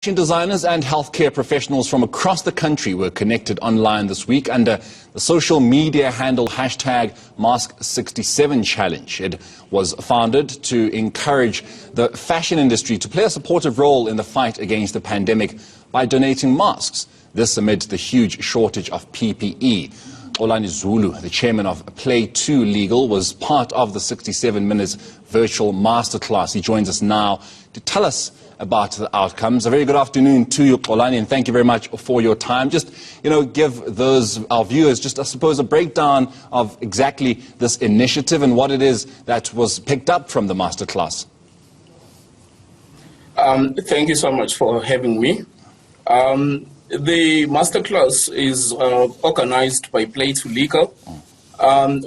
Fashion designers and healthcare professionals from across the country were connected online this week under the social media handle #Mask67 Challenge. It was founded to encourage the fashion industry to play a supportive role in the fight against the pandemic by donating masks. This amid the huge shortage of PPE. Olani Zulu, the chairman of Play 2 Legal, was part of the 67 minutes virtual masterclass. He joins us now to tell us about the outcomes. A very good afternoon to you, Olani, and thank you very much for your time. Just, give our viewers, just, I suppose, a breakdown of exactly this initiative and what it is that was picked up from the masterclass. Thank you so much for having me. The masterclass is organized by Play 2 Legal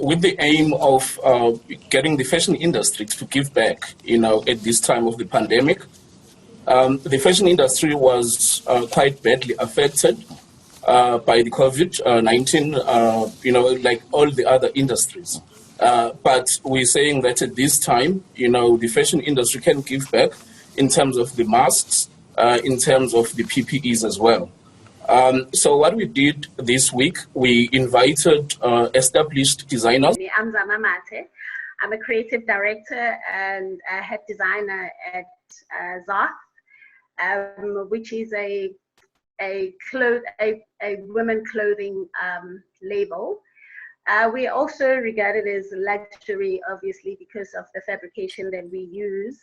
with the aim of getting the fashion industry to give back, at this time of the pandemic. The fashion industry was quite badly affected by the Covid-19, like all the other industries. But we're saying that at this time, the fashion industry can give back in terms of the masks, in terms of the PPEs as well. So what we did this week, we invited established designers. I'm Zama Mate. I'm a creative director and a head designer at Zoth, which is a women clothing label. We also regard it as luxury, obviously, because of the fabrication that we use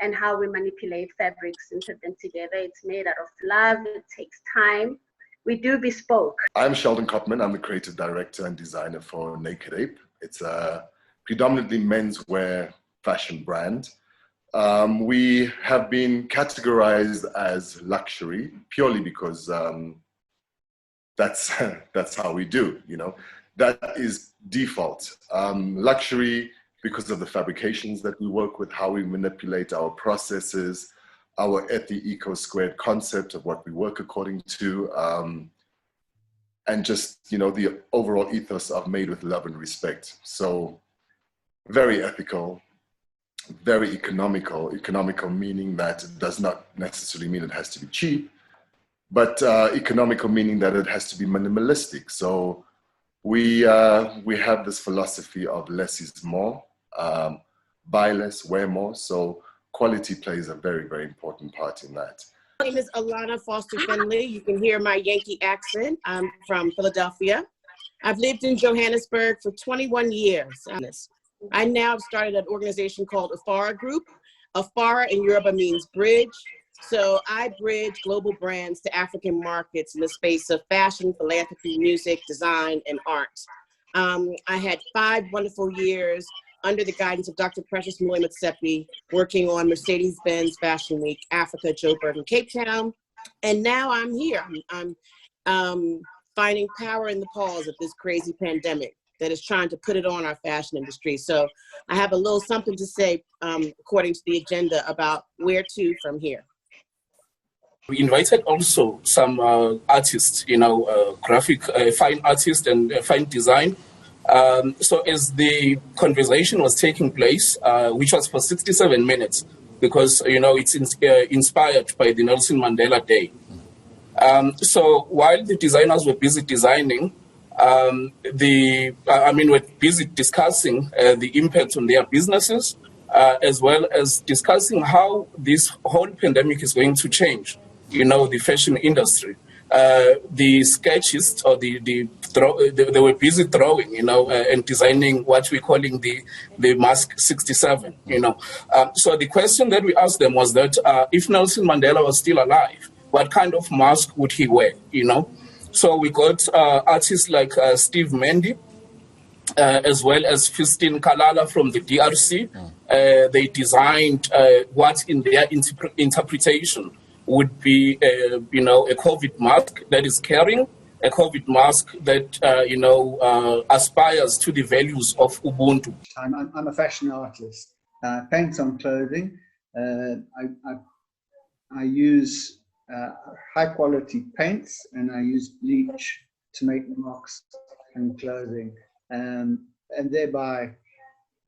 and how we manipulate fabrics and put them together. It's made out of love. It takes time. We do bespoke. I'm Sheldon Kopman. I'm the creative director and designer for Naked Ape. It's a predominantly menswear fashion brand. We have been categorized as luxury purely because that's how we do, That is default. Luxury because of the fabrications that we work with, how we manipulate our processes, our eco-squared concept of what we work according to, and just, the overall ethos of made with love and respect. So very ethical, very economical. Economical meaning that it does not necessarily mean it has to be cheap, but economical meaning that it has to be minimalistic. So we have this philosophy of less is more, buy less, wear more. So quality plays a very, very important part in that. My name is Alana Foster Finley. You can hear my Yankee accent. I'm from Philadelphia. I've lived in Johannesburg for 21 years. I now have started an organization called Afara Group. Afara in Yoruba means bridge. So I bridge global brands to African markets in the space of fashion, philanthropy, music, design, and art. I had 5 wonderful years under the guidance of Dr. Precious Mlauli Motsepe, working on Mercedes-Benz Fashion Week, Africa, Joburg, and Cape Town. And now I'm here. I'm finding power in the paws of this crazy pandemic that is trying to put it on our fashion industry. So I have a little something to say, according to the agenda, about where to from here. We invited also some artists, graphic, fine artists and fine design. So as the conversation was taking place, which was for 67 minutes, because, it's inspired by the Nelson Mandela Day. So while the designers were busy designing, we're busy discussing the impact on their businesses, as well as discussing how this whole pandemic is going to change, the fashion industry. The sketchists or they were busy drawing, and designing what we're calling the Mask 67, So the question that we asked them was that if Nelson Mandela was still alive, what kind of mask would he wear, So we got artists like Steve Mendy, as well as Fistine Kalala from the DRC. They designed what in their interpretation would be, a COVID mask that is carrying, a COVID mask that, aspires to the values of Ubuntu. I'm a fashion artist. I paint on clothing. I use high quality paints, and I use bleach to make marks and clothing, and thereby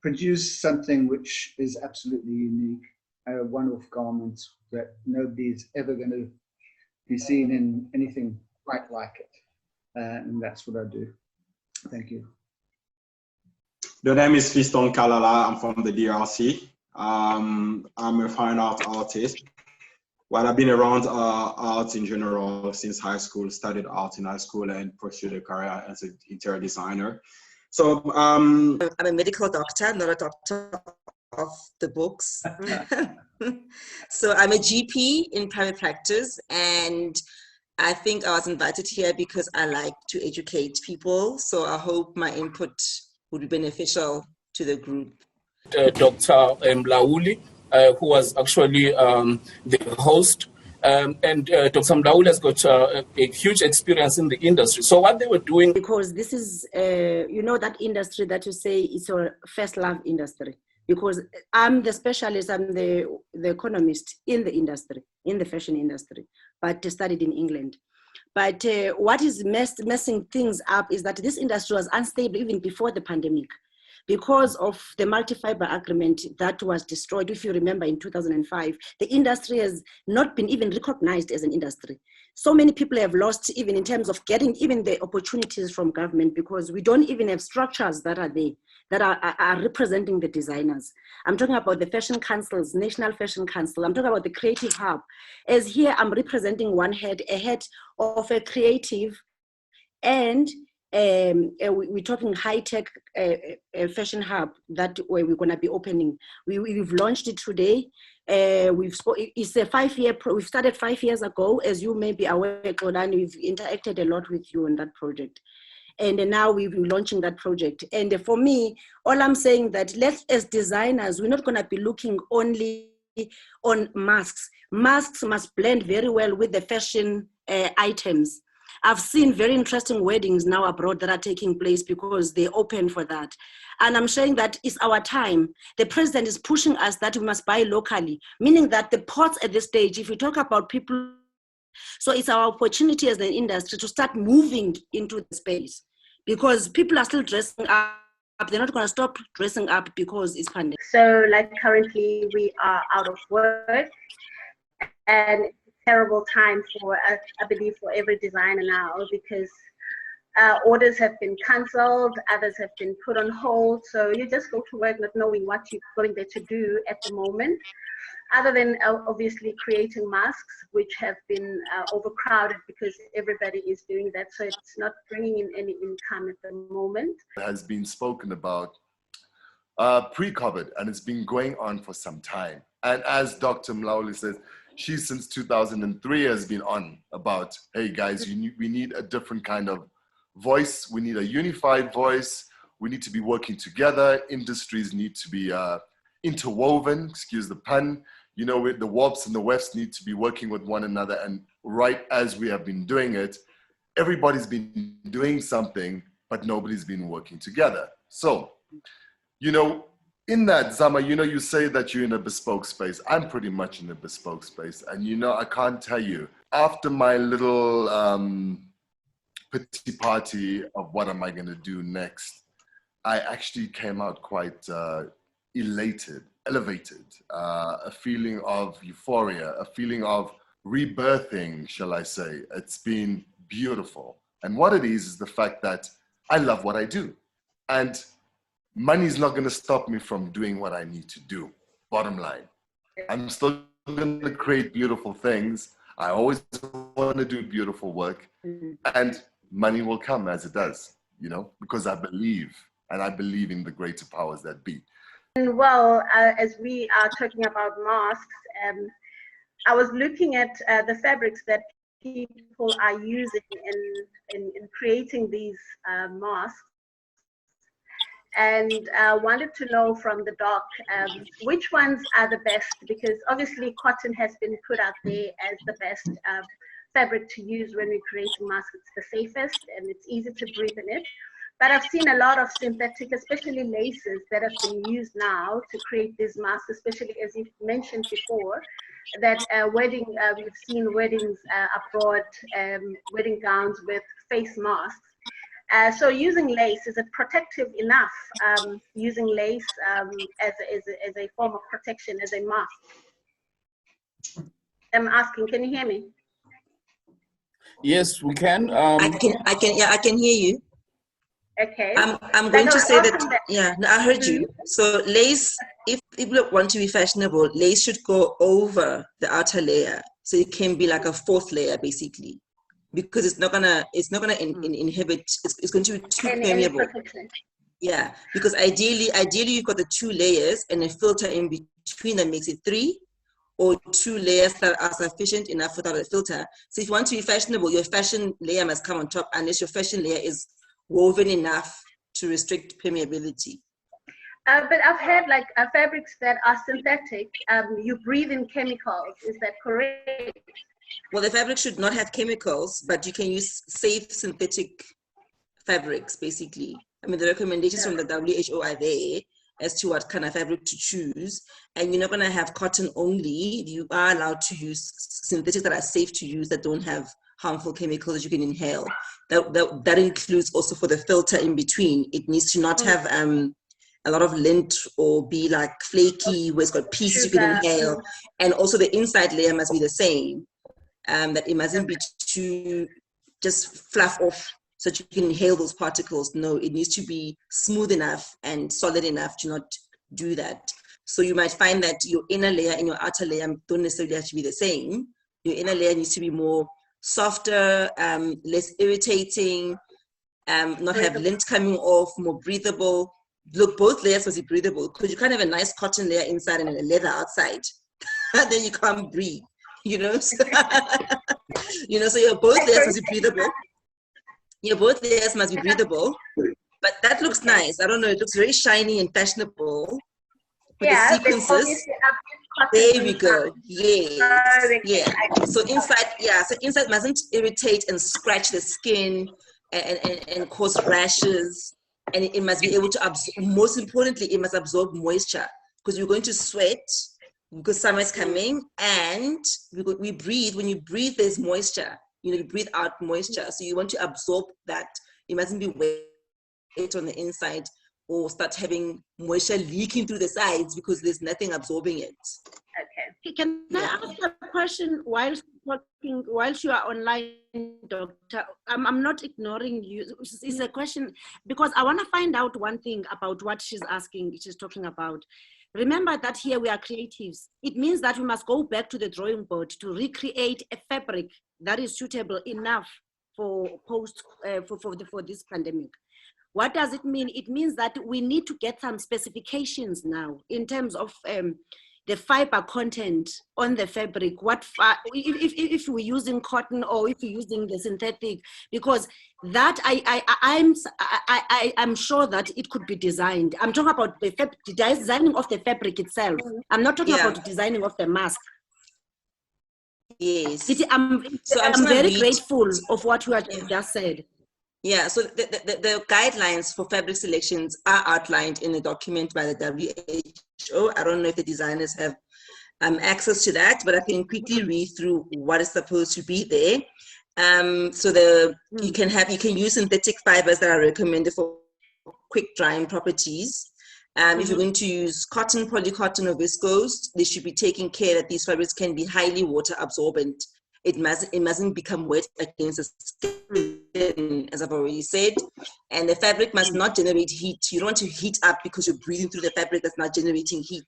produce something which is absolutely unique, a one-off garment that nobody's ever going to be seen in anything quite like it. And that's what I do. Thank you. The name is Fiston Kalala. I'm from the DRC. I'm a fine art artist. Well, I've been around art in general since high school, studied art in high school and pursued a career as an interior designer. So I'm a medical doctor, not a doctor of the books. So I'm a GP in private practice, and I think I was invited here because I like to educate people. So I hope my input would be beneficial to the group. Dr. Mlauli, who was actually the host. And Dr. Mlauli has got a huge experience in the industry. So what they were doing... Because this is, you know, that industry that you say is your first love industry. Because I'm the specialist, I'm the economist in the industry, in the fashion industry, but studied in England. But what is messing things up is that this industry was unstable even before the pandemic, because of the multi-fiber agreement that was destroyed. If you remember, in 2005, the industry has not been even recognized as an industry. So many people have lost, even in terms of getting even the opportunities from government, because we don't even have structures that are there, that are representing the designers. I'm talking about the fashion councils, National Fashion Council. I'm talking about the creative hub. As here, I'm representing one head, a head of a creative, and we're talking high-tech fashion hub that we're going to be opening. We've launched it today. It's a 5-year. We've started 5 years ago, as you may be aware, Golan. We've interacted a lot with you on that project, and now we'll be launching that project. And for me, all I'm saying that let's, as designers, we're not going to be looking only on masks. Masks must blend very well with the fashion items. I've seen very interesting weddings now abroad that are taking place because they're open for that. And I'm saying that it's our time. The president is pushing us that we must buy locally, meaning that the ports at this stage, if we talk about people, so it's our opportunity as an industry to start moving into the space, because people are still dressing up. They're not going to stop dressing up because it's pandemic. So like currently we are out of work, and terrible time for, I believe, for every designer now, because orders have been cancelled, others have been put on hold. So you just go to work not knowing what you're going there to do at the moment, other than obviously creating masks, which have been overcrowded because everybody is doing that. So it's not bringing in any income at the moment. It has been spoken about pre-COVID, and it's been going on for some time. And as Dr. Mlauli says, she since 2003 has been on about, hey guys, we need a different kind of voice. We need a unified voice. We need to be working together. Industries need to be interwoven, excuse the pun. You know, the WOPs and the WEFs need to be working with one another. And right as we have been doing it, everybody's been doing something, but nobody's been working together. So, you know, in that, Zama, you know, you say that you're in a bespoke space. I'm pretty much in a bespoke space. And, you know, I can't tell you, after my little pity party of what am I going to do next, I actually came out quite elated, elevated, a feeling of euphoria, a feeling of rebirthing, shall I say. It's been beautiful. And what it is the fact that I love what I do. And money is not going to stop me from doing what I need to do. Bottom line, I'm still going to create beautiful things. I always want to do beautiful work, and money will come as it does, you know, because I believe, and I believe in the greater powers that be. And well, as we are talking about masks, I was looking at the fabrics that people are using in creating these masks. And wanted to know from the doc which ones are the best, because obviously cotton has been put out there as the best fabric to use when we're creating masks. It's the safest and it's easy to breathe in it. But I've seen a lot of synthetic, especially laces, that have been used now to create these masks, especially as you mentioned before, that we've seen weddings abroad, wedding gowns with face masks. So using lace, is it protective enough, using lace as a form of protection, as a mask? I'm asking, can you hear me? Yes, we can. I can hear you. Okay. I'm going to say that, that, yeah, no, I heard you. So lace, if people want to be fashionable, lace should go over the outer layer. So it can be like a fourth layer, basically, because it's not gonna inhibit, it's going to be too permeable. Yeah, because ideally you've got the 2 layers and a filter in between that makes it 3, or 2 layers that are sufficient enough without a filter. So if you want to be fashionable, your fashion layer must come on top, unless your fashion layer is woven enough to restrict permeability. But I've had like fabrics that are synthetic. You breathe in chemicals. Is that correct? Well, the fabric should not have chemicals, but you can use safe synthetic fabrics, basically. I mean, the recommendations from the WHO are there as to what kind of fabric to choose. And you're not going to have cotton only. You are allowed to use synthetics that are safe to use, that don't have harmful chemicals that you can inhale. That includes also for the filter in between. It needs to not have a lot of lint or be like flaky, where it's got pieces you can inhale. And also the inside layer must be the same. That it mustn't be too just fluff off so that you can inhale those particles. No, it needs to be smooth enough and solid enough to not do that. So you might find that your inner layer and your outer layer don't necessarily have to be the same. Your inner layer needs to be more softer, less irritating, not have lint coming off, more breathable. Look, both layers must be breathable, because you can't have a nice cotton layer inside and a leather outside. Then you can't breathe, you know? So, you know, so your both layers must be breathable. Your both layers must be breathable. But that looks nice. I don't know, it looks very shiny and fashionable. With the sequences. There we go. Yes. Yeah. So inside mustn't irritate and scratch the skin and cause rashes. And it must be able to absorb, most importantly, it must absorb moisture, because you're going to sweat because summer is coming, and we breathe. When you breathe, there's moisture. You know, you breathe out moisture. So you want to absorb that. It mustn't be wet on the inside or start having moisture leaking through the sides because there's nothing absorbing it. Okay. Can I ask a question whilst you are online, Doctor? I'm not ignoring you. It's a question because I want to find out one thing about what she's asking, she's talking about. Remember that here we are creatives. It means that we must go back to the drawing board to recreate a fabric that is suitable enough for this pandemic. What does it mean? It means that we need to get some specifications now in terms of the fiber content on the fabric. What if we're using cotton or if we're using the synthetic? Because that I'm sure that it could be designed. I'm talking about the designing of the fabric itself. I'm not talking about the designing of the mask. Yes. I'm very grateful of what you have just said. Yeah, so the guidelines for fabric selections are outlined in a document by the WHO. I don't know if the designers have access to that, but I can quickly read through what is supposed to be there. You can use synthetic fibers that are recommended for quick drying properties. If you're going to use cotton, polycotton, or viscose, they should be taking care that these fabrics can be highly water absorbent. It mustn't become wet against the skin, as I've already said. And the fabric must not generate heat. You don't want to heat up because you're breathing through the fabric that's not generating heat,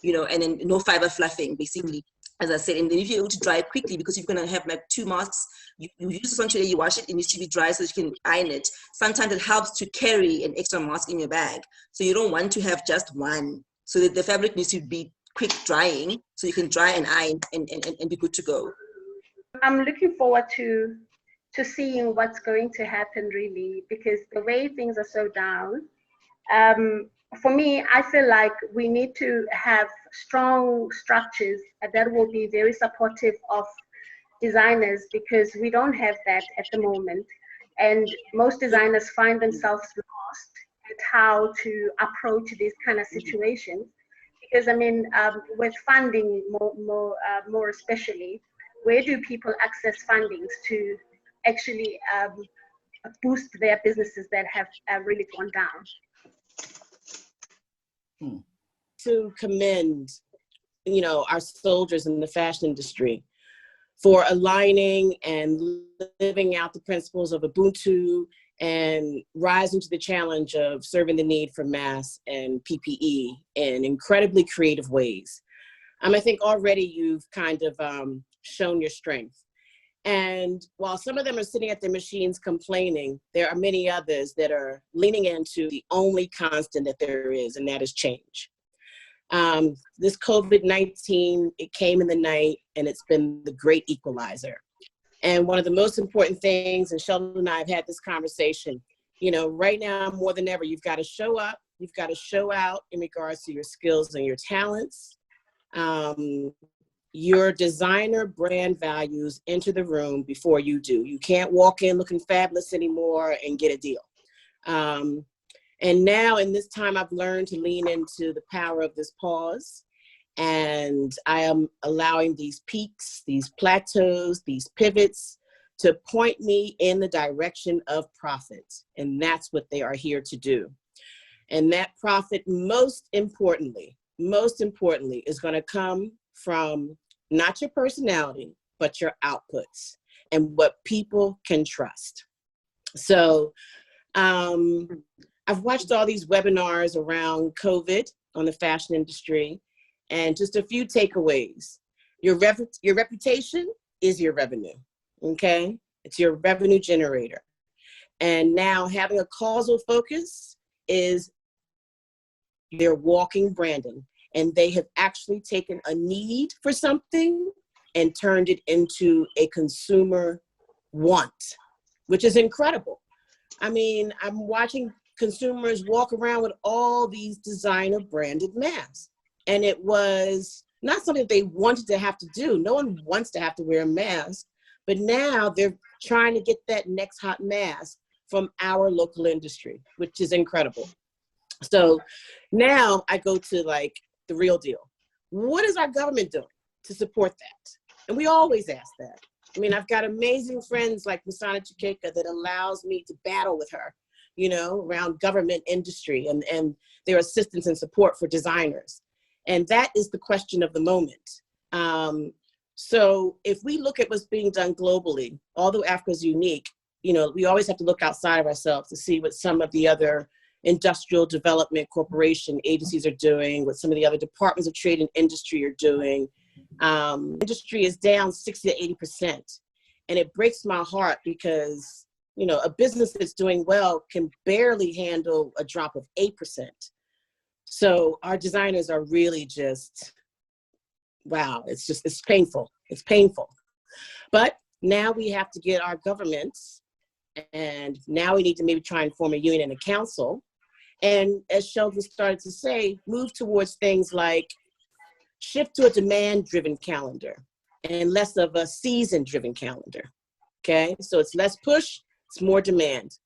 you know, and then no fiber fluffing, basically, as I said. And then if you're able to dry it quickly, because you're going to have like 2 masks, you use this one today, you wash it, it needs to be dry so that you can iron it. Sometimes it helps to carry an extra mask in your bag. So you don't want to have just one. So that the fabric needs to be quick drying so you can dry and iron and be good to go. I'm looking forward to seeing what's going to happen, really, because the way things are so down, for me, I feel like we need to have strong structures that will be very supportive of designers, because we don't have that at the moment. And most designers find themselves lost at how to approach these kind of situations. Because, I mean, with funding more especially, where do people access fundings to actually boost their businesses that have really gone down? To commend, you know, our soldiers in the fashion industry for aligning and living out the principles of Ubuntu and rising to the challenge of serving the need for masks and PPE in incredibly creative ways. I think already you've kind of shown your strength. And while some of them are sitting at their machines complaining, there are many others that are leaning into the only constant that there is, and that is change. This COVID-19, it came in the night, and it's been the great equalizer. And one of the most important things, and Sheldon and I have had this conversation, right now more than ever, you've got to show up, you've got to show out in regards to your skills and your talents. Your designer brand values enter the room before you do. You can't walk in looking fabulous anymore and get a deal. And now in this time, I've learned to lean into the power of this pause. And I am allowing these peaks, these plateaus, these pivots to point me in the direction of profit. And that's what they are here to do. And that profit, most importantly, is going to come from not your personality, but your outputs and what people can trust. So I've watched all these webinars around COVID on the fashion industry, and just a few takeaways. Your reputation is your revenue, okay? It's your revenue generator. And now having a causal focus is their walking branding. And they have actually taken a need for something and turned it into a consumer want, which is incredible. I'm watching consumers walk around with all these designer branded masks. And it was not something that they wanted to have to do. No one wants to have to wear a mask, but now they're trying to get that next hot mask from our local industry, which is incredible. So now I go to the real deal. What is our government doing to support that? And we always ask that. I've got amazing friends like Masana Chikeka that allows me to battle with her, around government industry and their assistance and support for designers. And that is the question of the moment. So if we look at what's being done globally, although Africa is unique, we always have to look outside of ourselves to see what some of the other industrial development corporation agencies are doing, what some of the other departments of trade and industry are doing. Industry is down 60 to 80%. And it breaks my heart because, a business that's doing well can barely handle a drop of 8%. So our designers are really just, wow, it's painful. It's painful. But now we have to get our governments, and now we need to maybe try and form a union and a council. And as Sheldon started to say, move towards things like shift to a demand-driven calendar and less of a season-driven calendar, okay? So it's less push, it's more demand.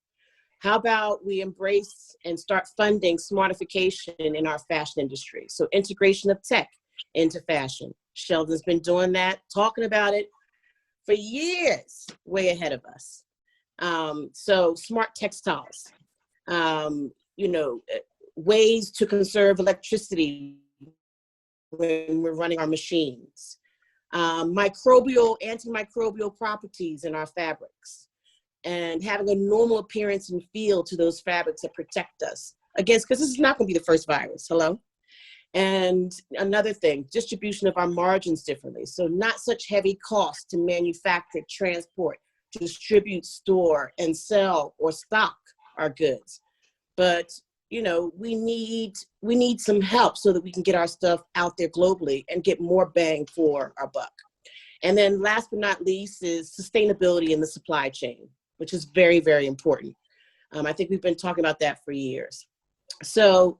How about we embrace and start funding smartification in our fashion industry? So integration of tech into fashion. Sheldon's been doing that, talking about it for years, way ahead of us. So smart textiles, ways to conserve electricity when we're running our machines, antimicrobial properties in our fabrics, and having a normal appearance and feel to those fabrics that protect us against, because this is not going to be the first virus, hello? And another thing, distribution of our margins differently. So not such heavy costs to manufacture, transport, distribute, store, and sell or stock our goods. But we need some help so that we can get our stuff out there globally and get more bang for our buck. And then last but not least is sustainability in the supply chain, which is very, very important. I think we've been talking about that for years. So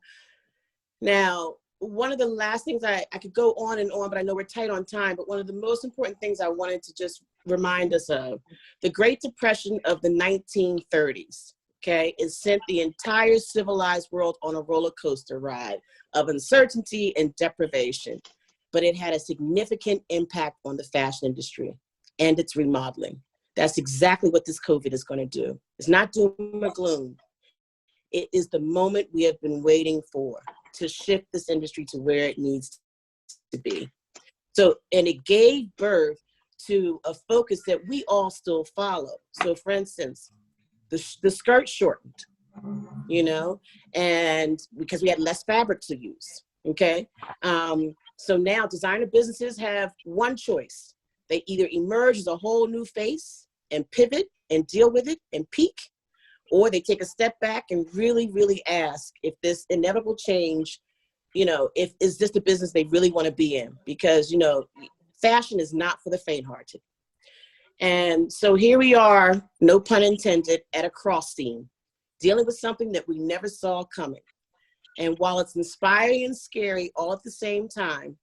now, one of the last things I could go on and on, but I know we're tight on time, but one of the most important things I wanted to just remind us of, the Great Depression of the 1930s. Okay, it sent the entire civilized world on a roller coaster ride of uncertainty and deprivation, but it had a significant impact on the fashion industry and its remodeling. That's exactly what this COVID is going to do. It's not doom or gloom. It is the moment we have been waiting for to shift this industry to where it needs to be. So, and it gave birth to a focus that we all still follow. So for instance, the skirt shortened, you know, and because we had less fabric to use, okay? So now designer businesses have one choice. They either emerge as a whole new face and pivot and deal with it and peak, or they take a step back and really, really ask if this inevitable change, you know, is this the business they really want to be in? Because, you know, fashion is not for the faint-hearted. And so here we are, no pun intended, at a cross scene, dealing with something that we never saw coming. And while it's inspiring and scary all at the same time,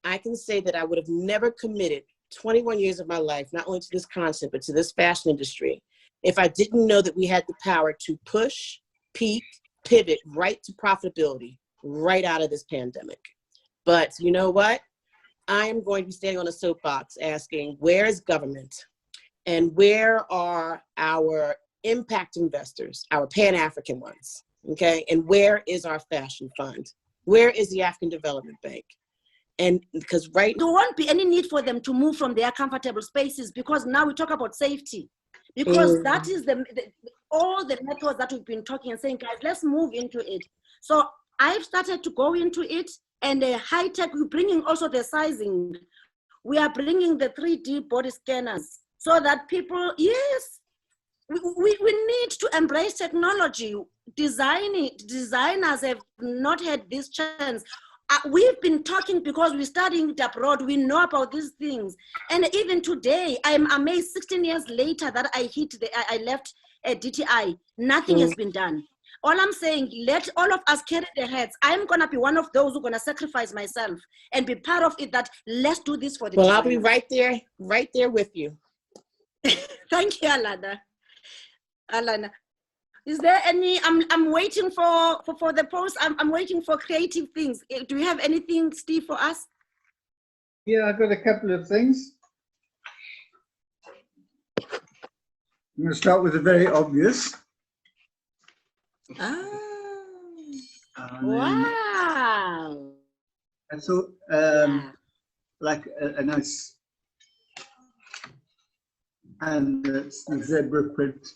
I can say that I would have never committed 21 years of my life, not only to this concept, but to this fashion industry, if I didn't know that we had the power to push, peak, pivot right to profitability right out of this pandemic. But you know what? I am going to be standing on a soapbox asking, where is government? And where are our impact investors, our Pan-African ones, okay? And where is our fashion fund? Where is the African Development Bank? And because there won't be any need for them to move from their comfortable spaces, because now we talk about safety. Because that is all the methods that we've been talking and saying, guys, let's move into it. So I've started to go into it, and the high tech, we're bringing also the sizing. We are bringing the 3D body scanners so that people, yes, we need to embrace technology. Designers have not had this chance. We've been talking because we're studying it abroad. We know about these things. And even today, I'm amazed 16 years later that I left a DTI. Nothing has been done. All I'm saying, let all of us carry the heads. I'm going to be one of those who are going to sacrifice myself and be part of it, that let's do this for the Well, designers. I'll be right there with you. Thank you, Alana. Is there any, I'm waiting for the post. I'm waiting for creative things. Do you have anything, Steve, for us? Yeah, I've got a couple of things. I'm going to start with the very obvious. Wow. I thought like a nice, and it's the zebra print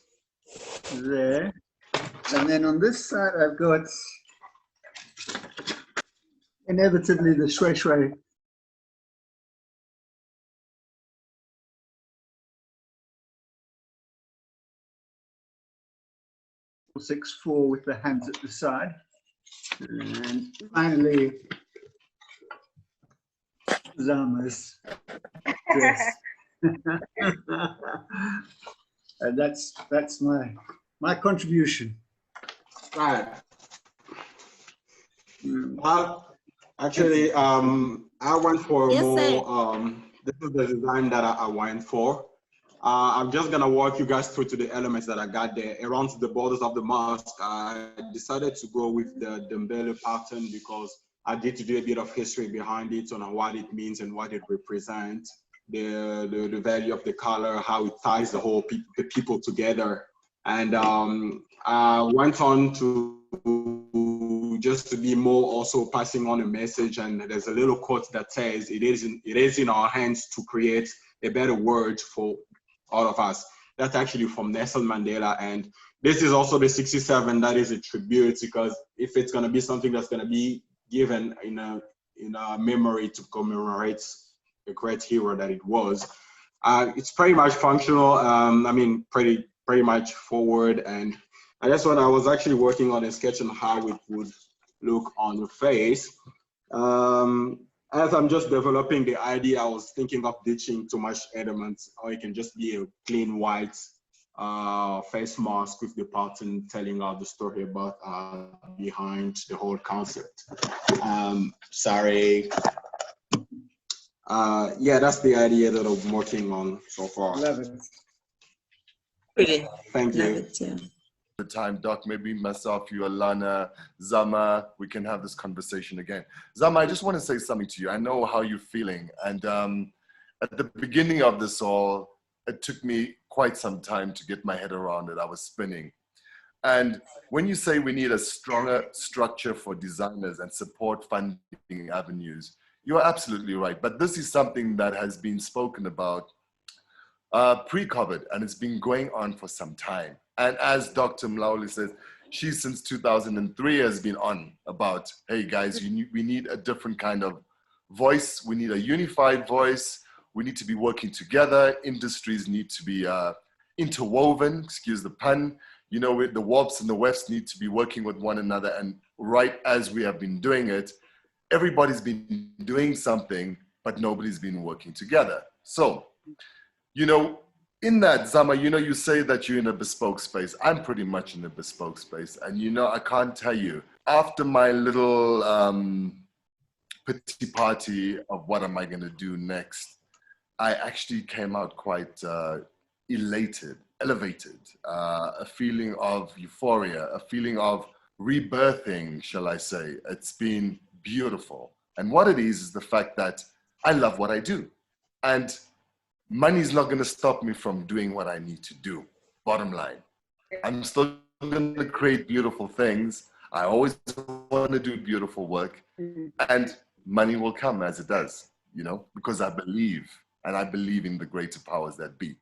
there. And then on this side, I've got inevitably the shway shway. .64 with the hands at the side. And finally, Zama's dress. And that's my contribution. Right. Actually, I went for more. This is the design that I went for. I'm just gonna walk you guys through to the elements that I got there. Around the borders of the mask, I decided to go with the Dembele pattern because I did to do a bit of history behind it on what it means and what it represents, the value of the color, how it ties the whole people together. And I went on to just to be more also passing on a message. And there's a little quote that says, it is in our hands to create a better world for all of us. That's actually from Nelson Mandela. And this is also the 67 that is a tribute, because if it's going to be something that's going to be given in a memory to commemorate a great hero that it was, it's pretty much functional. I mean, pretty much forward. And that's what I was actually working on, a sketch on how it would look on the face. As I'm just developing the idea, I was thinking of ditching too much elements, or it can just be a clean white face mask with the pattern telling out the story about behind the whole concept. Sorry. Yeah, that's the idea that I'm working on so far. Love it. Brilliant. Thank you. Love it, yeah. The time, Doc, maybe myself, you, Alana, Zama, we can have this conversation again. Zama, I just want to say something to you. I know how you're feeling. And at the beginning of this all, it took me quite some time to get my head around it. I was spinning. And when you say we need a stronger structure for designers and support funding avenues, you're absolutely right. But this is something that has been spoken about pre-COVID, and it's been going on for some time. And as Dr. Mlauli says, she since 2003 has been on about, hey guys, we need a different kind of voice. We need a unified voice. We need to be working together. Industries need to be interwoven, excuse the pun. You know, the WARPs and the WEFs need to be working with one another. And right as we have been doing it, everybody's been doing something, but nobody's been working together. So, you know, in that, Zama, you know, you say that you're in a bespoke space. I'm pretty much in a bespoke space. And, you know, I can't tell you, after my little pity party of what am I going to do next, I actually came out quite elated, elevated, a feeling of euphoria, a feeling of rebirthing, shall I say. It's been beautiful. And what it is the fact that I love what I do. And money is not going to stop me from doing what I need to do. Bottom line, I'm still going to create beautiful things. I always want to do beautiful work, and money will come as it does, you know, because I believe, and I believe in the greater powers that be.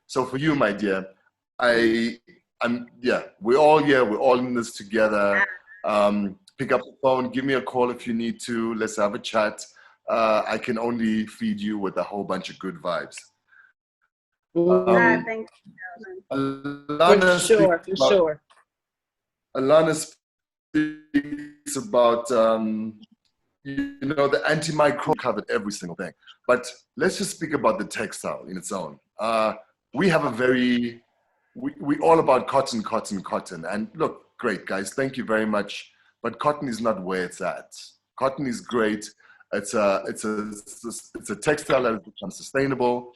So for you, my dear, we're all here. We're all in this together. Pick up the phone, give me a call if you need to. Let's have a chat. I can only feed you with a whole bunch of good vibes. Thank you. For sure. Alana speaks about, you know, the antimicrobial covered every single thing. But let's just speak about the textile in its own. We have a very, we all about cotton, cotton, cotton. And look, great guys, thank you very much. But cotton is not where it's at. Cotton is great. It's a textile that has become sustainable.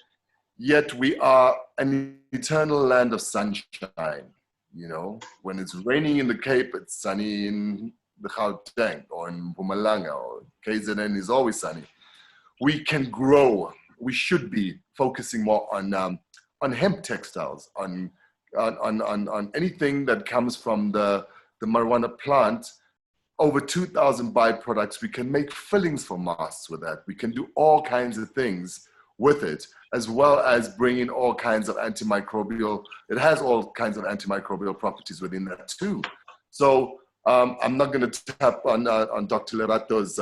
Yet we are an eternal land of sunshine. You know, when it's raining in the Cape, it's sunny in the Gauteng or in Mpumalanga, or KZN is always sunny. We can grow. We should be focusing more on hemp textiles, on anything that comes from the marijuana plant. Over 2,000 byproducts. We can make fillings for masks with that. We can do all kinds of things with it, as well as bring in all kinds of antimicrobial. It has all kinds of antimicrobial properties within that too. So I'm not going to tap on Dr. Lerato's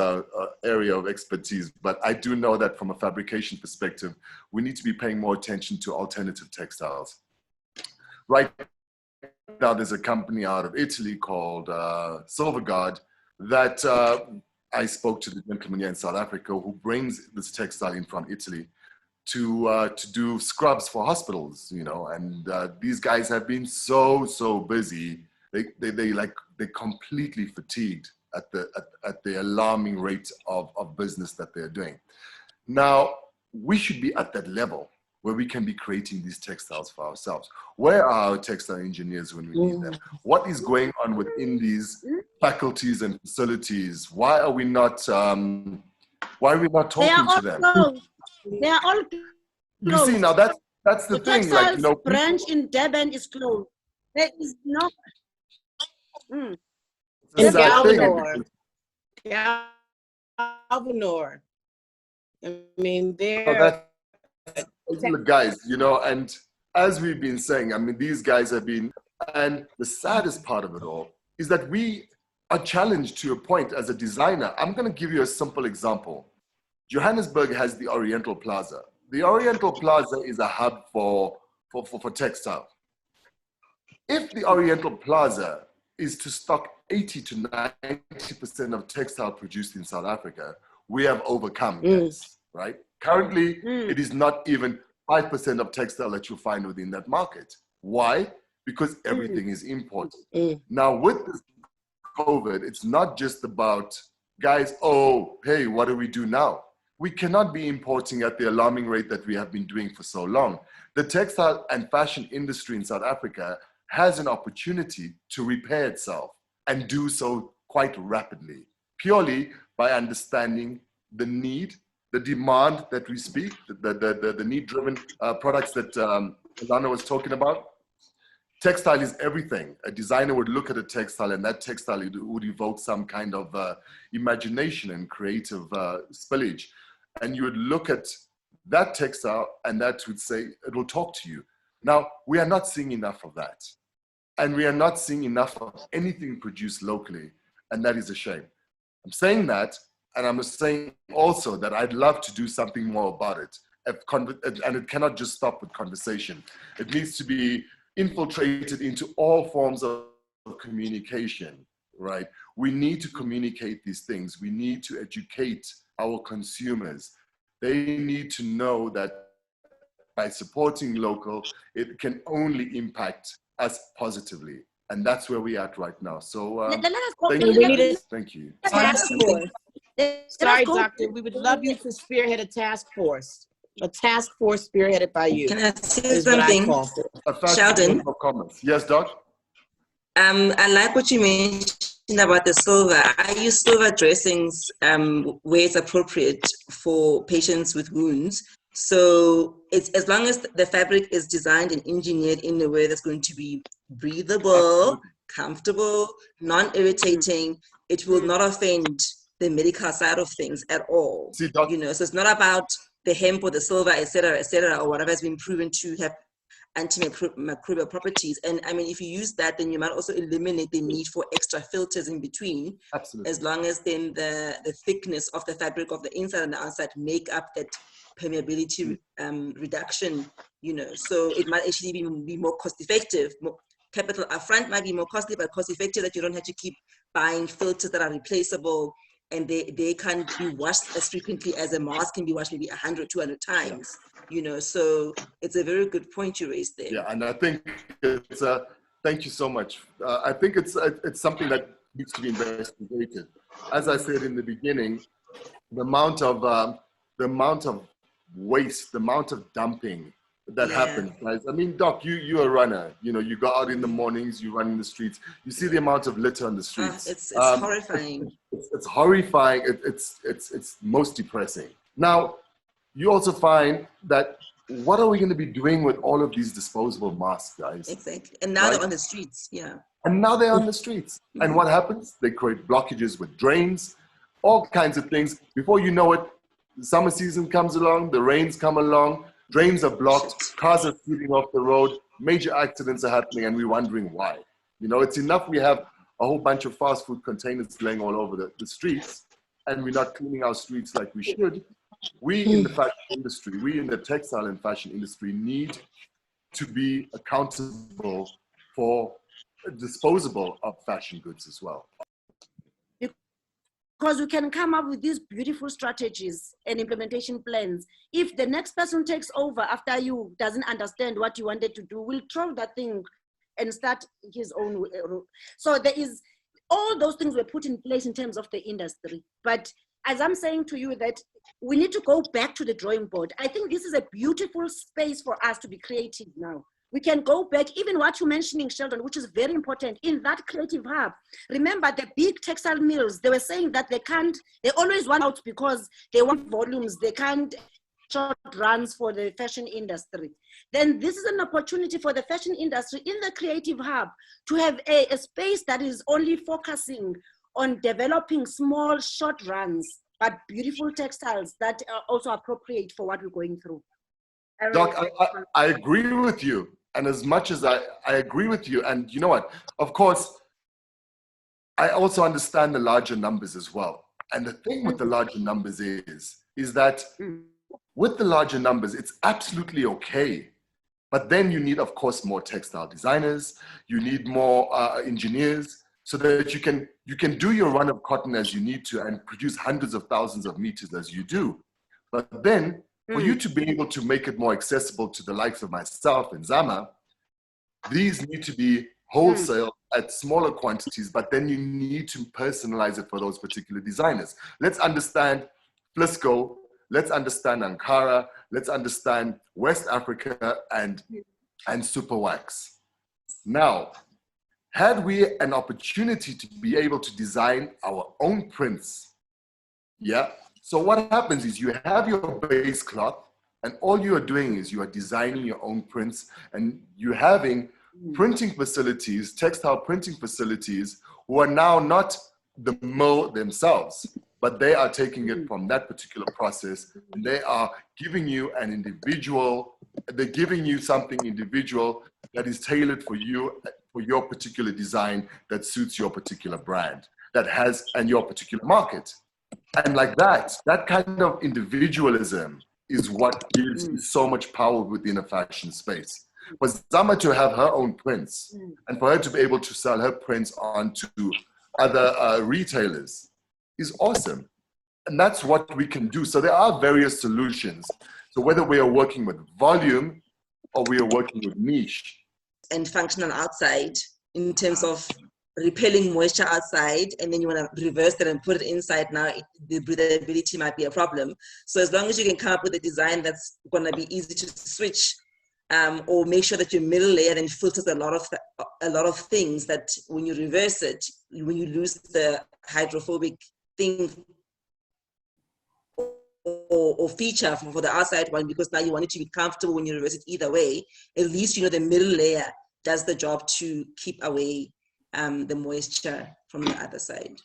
area of expertise, but I do know that from a fabrication perspective, we need to be paying more attention to alternative textiles. Right now, there's a company out of Italy called Silverguard that I spoke to the gentleman here in South Africa who brings this textile in from Italy to do scrubs for hospitals, you know, and these guys have been so busy. They're completely fatigued at the alarming rate of business that they're doing. Now, we should be at that level where we can be creating these textiles for ourselves. Where are our textile engineers when we need them? What is going on within these faculties and facilities? Why are we not talking to them? They are all closed. You see, now that's the thing. Textiles like, you know, branch in Durban is closed. There is no. In Galvanor. I mean, they're... The guys, you know, and as we've been saying, I mean, these guys have been, and the saddest part of it all is that we are challenged to a point as a designer. I'm going to give you a simple example. Johannesburg has the Oriental Plaza. The Oriental Plaza is a hub for textile. If the Oriental Plaza is to stock 80 to 90% of textile produced in South Africa, we have overcome this, right? Currently, it is not even 5% of textile that you'll find within that market. Why? Because everything is imported. Now, with this COVID, it's not just about, guys, oh, hey, what do we do now? We cannot be importing at the alarming rate that we have been doing for so long. The textile and fashion industry in South Africa has an opportunity to repair itself and do so quite rapidly, purely by understanding the need, the demand that we speak, the need-driven products that Alana was talking about. textile is everything. A designer would look at a textile, and that textile would evoke some kind of imagination and creative spillage. And you would look at that textile, and that would say, it will talk to you. Now, we are not seeing enough of that. And we are not seeing enough of anything produced locally, and that is a shame. I'm saying that, and I'm saying also that I'd love to do something more about it. And it cannot just stop with conversation. It needs to be infiltrated into all forms of communication, right? We need to communicate these things. We need to educate our consumers. They need to know that by supporting local, it can only impact us positively. And that's where we're at right now. So thank you. Task force. Sorry, Doctor, we would love you to spearhead a task force spearheaded by you. Can I say something? Sheldon? Yes, Doc? I like what you mentioned about the silver. I use silver dressings where it's appropriate for patients with wounds. So it's as long as the fabric is designed and engineered in a way that's going to be breathable, comfortable, non-irritating, it will not offend the medical side of things at all. See, Doc, you know, so it's not about the hemp or the silver, et cetera, or whatever has been proven to have antimicrobial properties. And I mean, if you use that, then you might also eliminate the need for extra filters in between. Absolutely. As long as then the thickness of the fabric of the inside and the outside make up that permeability reduction, you know. So it might actually be more cost effective. Capital upfront might be more costly, but cost effective, that you don't have to keep buying filters that are replaceable, and they can't be washed as frequently as a mask can be washed maybe 100, 200 times, you know. So it's a very good point you raised there. Yeah, and I think it's thank you so much. I think it's something that needs to be investigated. As I said in the beginning, the amount of waste, the amount of dumping that happens, guys. I mean, Doc, you're a runner. You know, you go out in the mornings, you run in the streets. You see the amount of litter on the streets. It's horrifying. It's horrifying. It's most depressing. Now, you also find that what are we going to be doing with all of these disposable masks, guys? Exactly. And now they're on the streets. Yeah. And now they're on the streets. And what happens? They create blockages with drains, all kinds of things. Before you know it, the summer season comes along, the rains come along, drains are blocked, cars are speeding off the road, major accidents are happening, and we're wondering why. You know, it's enough we have a whole bunch of fast food containers laying all over the streets, and we're not cleaning our streets like we should. We in the fashion industry, we in the textile and fashion industry need to be accountable for disposable of fashion goods as well. Because we can come up with these beautiful strategies and implementation plans. If the next person takes over after you doesn't understand what you wanted to do, we'll throw that thing and start his own route. So there is, all those things were put in place in terms of the industry. But as I'm saying to you that we need to go back to the drawing board. I think this is a beautiful space for us to be creative now. We can go back, even what you're mentioning, Sheldon, which is very important, in that creative hub. Remember the big textile mills, they were saying that they always want out because they want volumes, they can't short runs for the fashion industry. Then this is an opportunity for the fashion industry in the creative hub to have a space that is only focusing on developing small short runs, but beautiful textiles that are also appropriate for what we're going through. Doc, I agree with you. And as much as I agree with you, and you know what, of course, I also understand the larger numbers as well. And the thing with the larger numbers is that with the larger numbers, it's absolutely okay. But then you need, of course, more textile designers, you need more engineers, so that you can do your run of cotton as you need to and produce hundreds of thousands of meters as you do. But then for you to be able to make it more accessible to the likes of myself and Zama, these need to be wholesale at smaller quantities, but then you need to personalize it for those particular designers. Let's understand Flisco, let's understand Ankara, let's understand West Africa and Super Wax. Now, had we an opportunity to be able to design our own prints, so what happens is you have your base cloth, and all you are doing is you are designing your own prints, and you're having printing facilities, textile printing facilities, who are now not the mill themselves, but they are taking it from that particular process, and they are giving you an individual, they're giving you something individual that is tailored for you, for your particular design that suits your particular brand, that has, and your particular market. And like that kind of individualism is what gives you so much power within a fashion space. For Zama to have her own prints and for her to be able to sell her prints onto other retailers is awesome. And that's what we can do. So there are various solutions. So whether we are working with volume or we are working with niche. And functional outside in terms of repelling moisture outside, and then you want to reverse that and put it inside. Now the breathability might be a problem. So as long as you can come up with a design that's going to be easy to switch, or make sure that your middle layer then filters a lot of things, that when you reverse it, when you lose the hydrophobic thing or feature for the outside one, because now you want it to be comfortable when you reverse it either way, at least you know the middle layer does the job to keep away the moisture from the other side.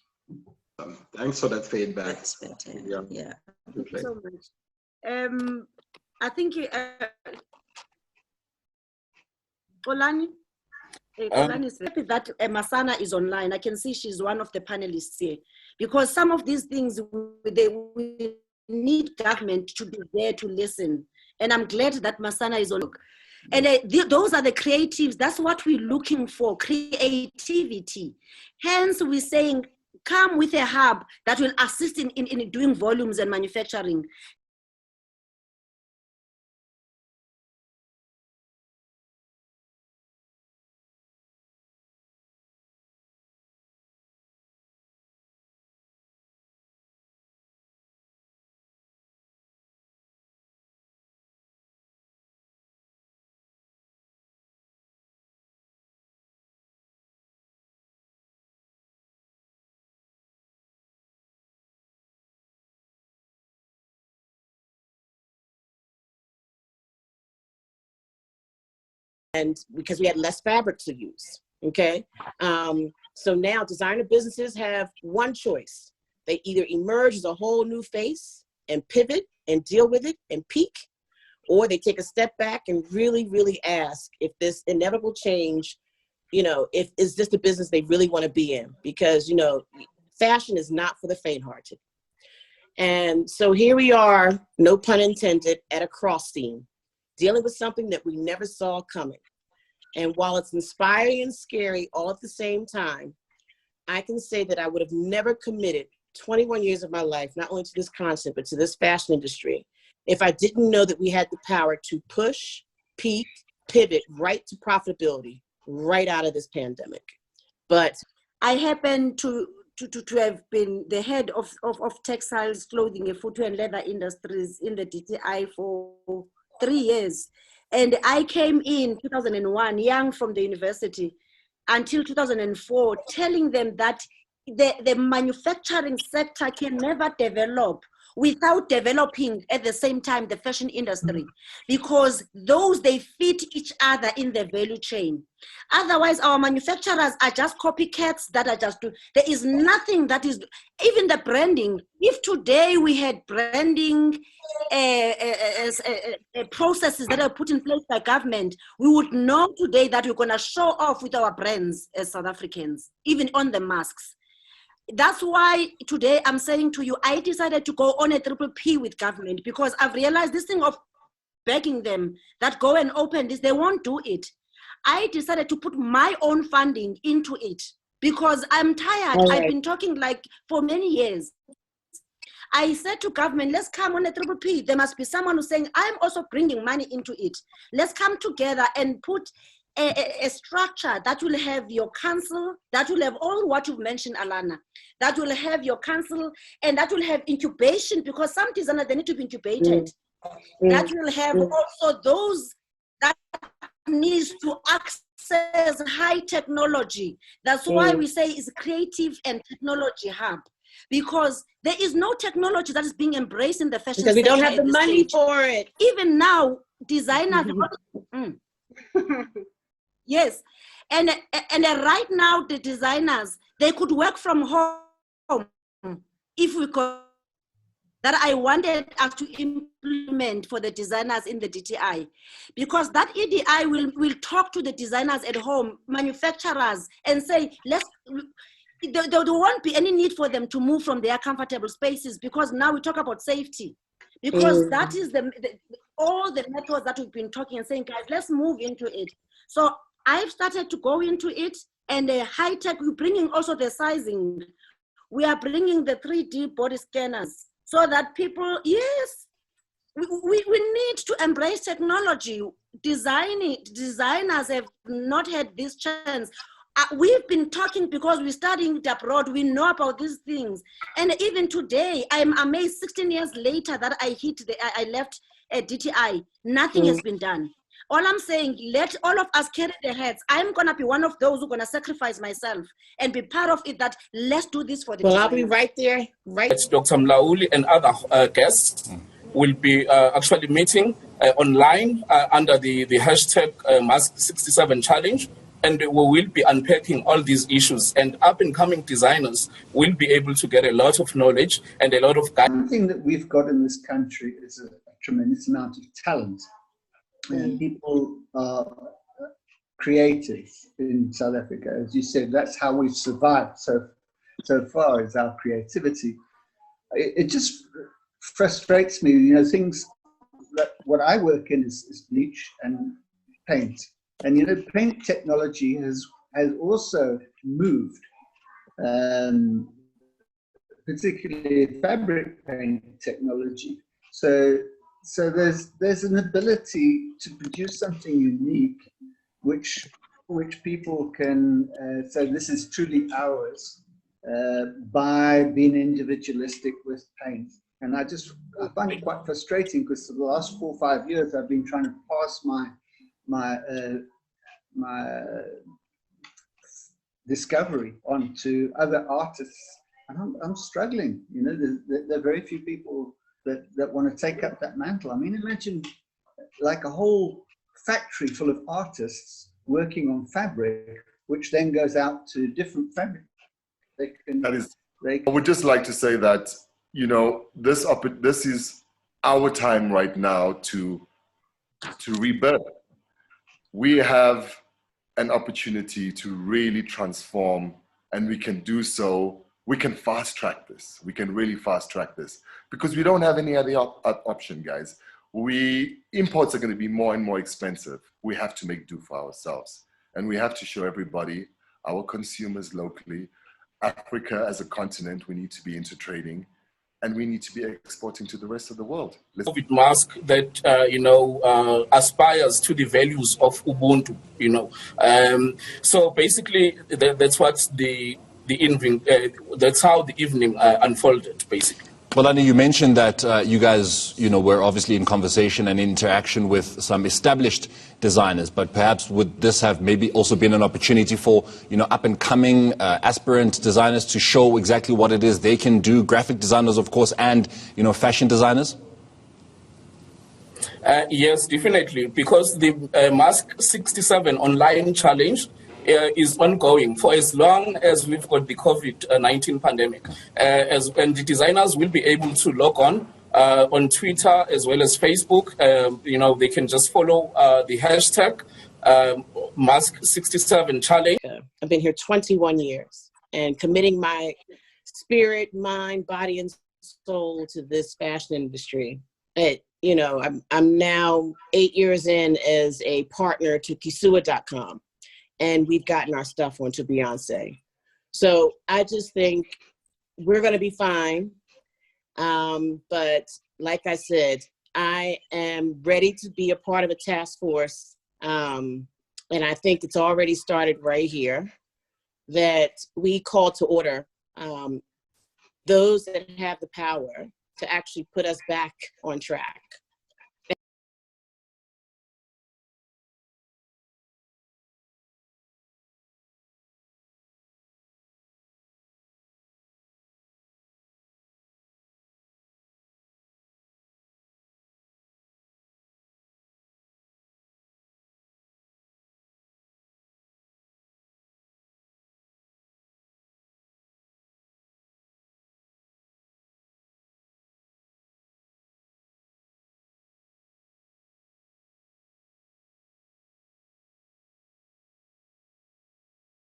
Thanks for that feedback. That's better. Yeah. Thank you so much. I think Olani is happy that Masana is online. I can see she's one of the panelists here, because some of these things we need government to be there to listen. And I'm glad that Masana is on. And those are the creatives. That's what we're looking for, creativity. Hence, we're saying, come with a hub that will assist in doing volumes and manufacturing. And because we had less fabric to use, okay? So now designer businesses have one choice. They either emerge as a whole new face and pivot and deal with it and peak, or they take a step back and really, really ask if this inevitable change, is this the business they really want to be in? Because, fashion is not for the faint-hearted. And so here we are, no pun intended, at a cross scene, dealing with something that we never saw coming. And while it's inspiring and scary all at the same time, I can say that I would have never committed 21 years of my life, not only to this concept, but to this fashion industry, if I didn't know that we had the power to push, peak, pivot right to profitability right out of this pandemic. But I happen to have been the head of textiles, clothing, and footwear and leather industries in the DTI for 3 years. And I came in 2001, young from the university, until 2004, telling them that the manufacturing sector can never develop without developing at the same time the fashion industry, because they fit each other in the value chain. Otherwise, our manufacturers are just copycats that are just there is nothing that is, even the branding. If today we had branding processes that are put in place by government, we would know today that we're going to show off with our brands as South Africans, even on the masks. That's why today I'm saying to you, I decided to go on a triple P with government, because I've realized this thing of begging them that go and open this, they won't do it. I decided to put my own funding into it because I'm tired. Right. I've been talking like for many years. I said to government, let's come on a triple P. There must be someone who's saying, I'm also bringing money into it. Let's come together and put a structure that will have your council, that will have all what you've mentioned, Alana, that will have your council, and that will have incubation, because some designers, they need to be incubated. That will have also those that needs to access high technology. That's why we say it's creative and technology hub, because there is no technology that is being embraced in the fashion because we don't sector have the money stage. for it. Even now, designers, Yes. And right now, the designers, they could work from home if we could. That I wanted us to implement for the designers in the DTI, because that EDI will talk to the designers at home, manufacturers, and say, there won't be any need for them to move from their comfortable spaces, because now we talk about safety, because that is all the methods that we've been talking and saying, guys, let's move into it. So I've started to go into it, and the high tech, we're bringing also the sizing. We are bringing the 3D body scanners, so that people, yes, we need to embrace technology. Designers have not had this chance. We've been talking because we're studying it abroad. We know about these things. And even today, I'm amazed 16 years later that I left a DTI. Nothing has been done. All I'm saying, let all of us carry the heads. I'm going to be one of those who's going to sacrifice myself and be part of it, that let's do this for the Well, designers. I'll be right there. Dr. Mlauli and other guests will be actually meeting online under the hashtag Mask67 Challenge. And we will be unpacking all these issues, and up-and-coming designers will be able to get a lot of knowledge and a lot of guidance. One thing that we've got in this country is a tremendous amount of talent. And people are creative in South Africa. As you said, that's how we've survived so far, is our creativity. It just frustrates me, you know, things that what I work in is bleach and paint. And, you know, paint technology has also moved, particularly fabric paint technology. So there's an ability to produce something unique, which people can say this is truly ours by being individualistic with paint. And I find it quite frustrating, because for the last 4 or 5 years I've been trying to pass my discovery onto other artists, and I'm struggling. You know, there are very few people that want to take up that mantle. I mean, imagine like a whole factory full of artists working on fabric, which then goes out to different fabric. I would just like to say that, you know, this is our time right now to rebirth. We have an opportunity to really transform, and we can do so. We can fast track this. We can really fast track this, because we don't have any other option, guys. Imports are going to be more and more expensive. We have to make do for ourselves, and we have to show everybody, our consumers locally, Africa as a continent, we need to be into trading, and we need to be exporting to the rest of the world. COVID mask that aspires to the values of Ubuntu, you know. So basically, that's what the evening. That's how the evening unfolded, basically. Well, Annie, you mentioned that you guys, you know, were obviously in conversation and interaction with some established designers, but perhaps would this have maybe also been an opportunity for, you know, up-and-coming aspirant designers to show exactly what it is they can do, graphic designers, of course, and, you know, fashion designers? Yes, definitely, because the Mask 67 online challenge is ongoing for as long as we've got the COVID-19 pandemic. And the designers will be able to log on Twitter as well as Facebook. You know, they can just follow the hashtag Mask 67 Challenge. I've been here 21 years and committing my spirit, mind, body, and soul to this fashion industry. You know, I'm now 8 years in as a partner to Kisua.com. And we've gotten our stuff onto Beyonce. So I just think we're going to be fine. But like I said, I am ready to be a part of a task force. And I think it's already started right here, that we call to order those that have the power to actually put us back on track.